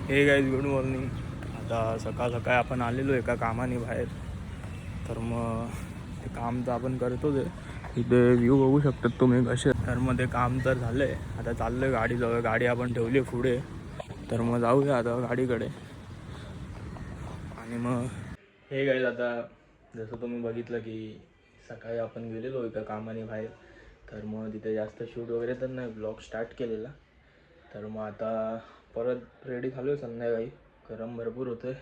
हे guys good morning. आता सकाळ सकाळी आपण आलेलो एका कामाने बाहेर. तर मग ते काम तर आपण करतोच आहे. इथे व्ह्यू बघू शकतात तुम्ही कसे. तर मग ते काम तर झालं आहे. आता चाललो आहे गाडीजवळ. गाडी आपण ठेवली आहे पुढे. तर मग जाऊया आता गाडीकडे. आणि मग हे गाईज आता जसं तुम्ही बघितलं की सकाळी आपण गेलेलो एका कामाने बाहेर. तर मग तिथे जास्त शूट वगैरे तर नाही, ब्लॉग स्टार्ट केलेला. तर मग आता परत रेडी झालो आहे संध्याकाळी. गरम भरपूर होतं आहे.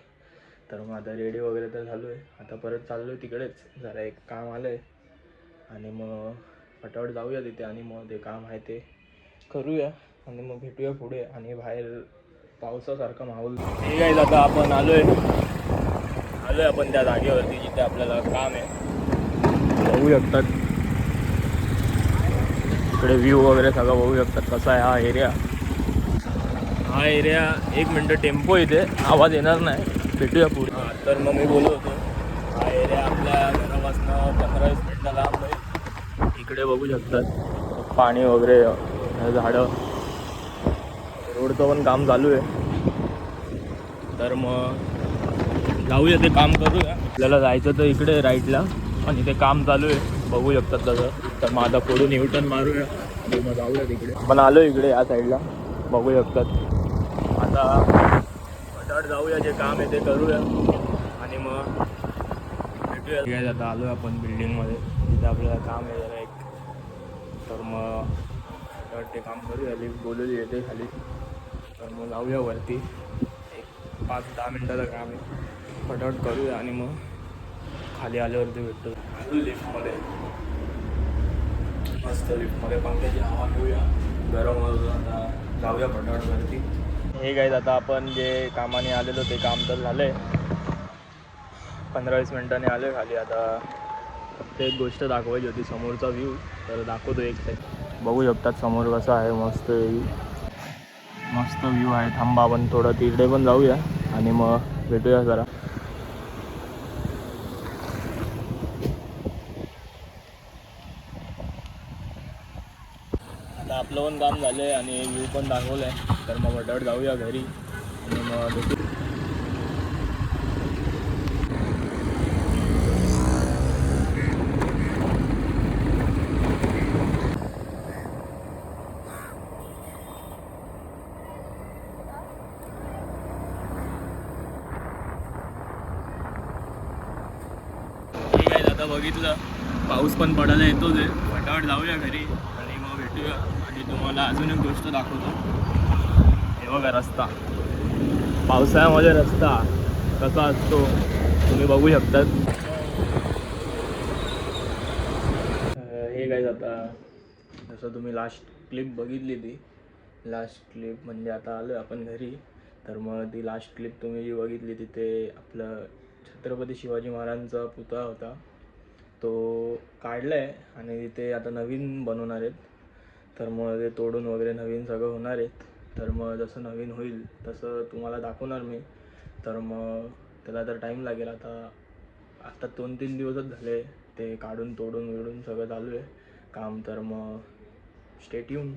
तर मग आता रेडी वगैरे तर झालो आहे. आता परत चाललो आहे तिकडेच. जरा एक काम आलं आहे आणि मग फटाफट जाऊया तिथे आणि मग ते काम आहे ते करूया आणि मग भेटूया पुढे. आणि बाहेर पावसासारखा माहोल. हे काय आता आपण आलो आहे आपण त्या जागेवरती जिथे आपल्याला काम आहे. बघू शकतात इकडे व्ह्यू वगैरे सगळं बघू शकतात कसा आहे हा एरिया. हा एरिया 1 मिनटं टेम्पो इथे आवाज येणार नाही, भेटूया पुढे. तर मग मी बोलत होतो हा एरिया आपल्या घरापासून 15-20 मिनटं लांब आहे. इकडे बघू शकतात पाणी वगैरे, झाडं, रोडचं पण काम चालू आहे. तर मग जाऊया ते काम करूया. आपल्याला जायचं तर इकडे राईटला आणि ते काम चालू आहे बघू शकतात तसं. तर मग आता पुढून युटर्न मारूया आणि मग जाऊया तिकडे. आपण आलो इकडे या साईडला बघू शकतात. आता फटाफट जाऊया, जे काम आहे ते करूया आणि मग भेटूया. काय आता आलो आपण बिल्डिंगमध्ये जिथे आपल्याला काम आहे जरा एक. तर मग फटाफट ते काम करूया. लिफ्ट बोलवली येते खाली. तर मग जाऊया वरती. एक 5-10 मिनटाचं काम आहे, फटाफट करूया आणि मग खाली आल्यावरती भेटतो. आलो लिफ्टमध्ये. मस्त लिफ्टमध्ये पंख्याची हवा घेऊया. गरम होतं. आता जाऊया फटाफट वरती. हे गाईज आता आपण जे कामाने आलेलो ते काम तर झालं आहे. 15-20 मिनटाने आलो आहे खाली. आता फक्त एक गोष्ट दाखवायची होती, समोरचा व्ह्यू. तर दाखवतो एक साईड. बघू शकतात समोर कसं आहे, मस्त व्ह्यू. मस्त व्ह्यू आहे. थांबा आपण थोडं तिकडे पण जाऊया आणि मग भेटूया जरा. आता आपलं पण काम झालं आहे आणि व्ह्यू पण दाखवलं आहे. तर मग फटाफट जाऊया घरी आणि मग भेटू. ठीक आहे, आता बघितलं पाऊस पण पडायला येतोच आहे. फटाफट जाऊया घरी आणि मग भेटूया. आणि तुम्हाला अजून एक गोष्ट दाखवतो. हे बघा रस्ता. पावसाळ्यामध्ये रस्ता कसा असतो तुम्ही बघू शकतात. हे काय आता जसं तुम्ही लास्ट क्लिप बघितली, ती लास्ट क्लिप म्हणजे आता आलो आपण घरी. तर मग ती लास्ट क्लिप तुम्ही जी बघितली तिथे आपलं छत्रपती शिवाजी महाराजांचा पुतळा होता, तो काढला आहे आणि तिथे आता नवीन बनवणार आहेत. तर मग ते तोडून वगैरे नवीन सगळं होणार आहेत. तर मग जसं नवीन होईल तसं तुम्हाला दाखवणार मी. तर मग त्याला तर टाईम लागेल. आता 2-3 दिवसच झाले ते काढून तोडून सगळं चालू आहे काम. तर मग स्टे ट्यून.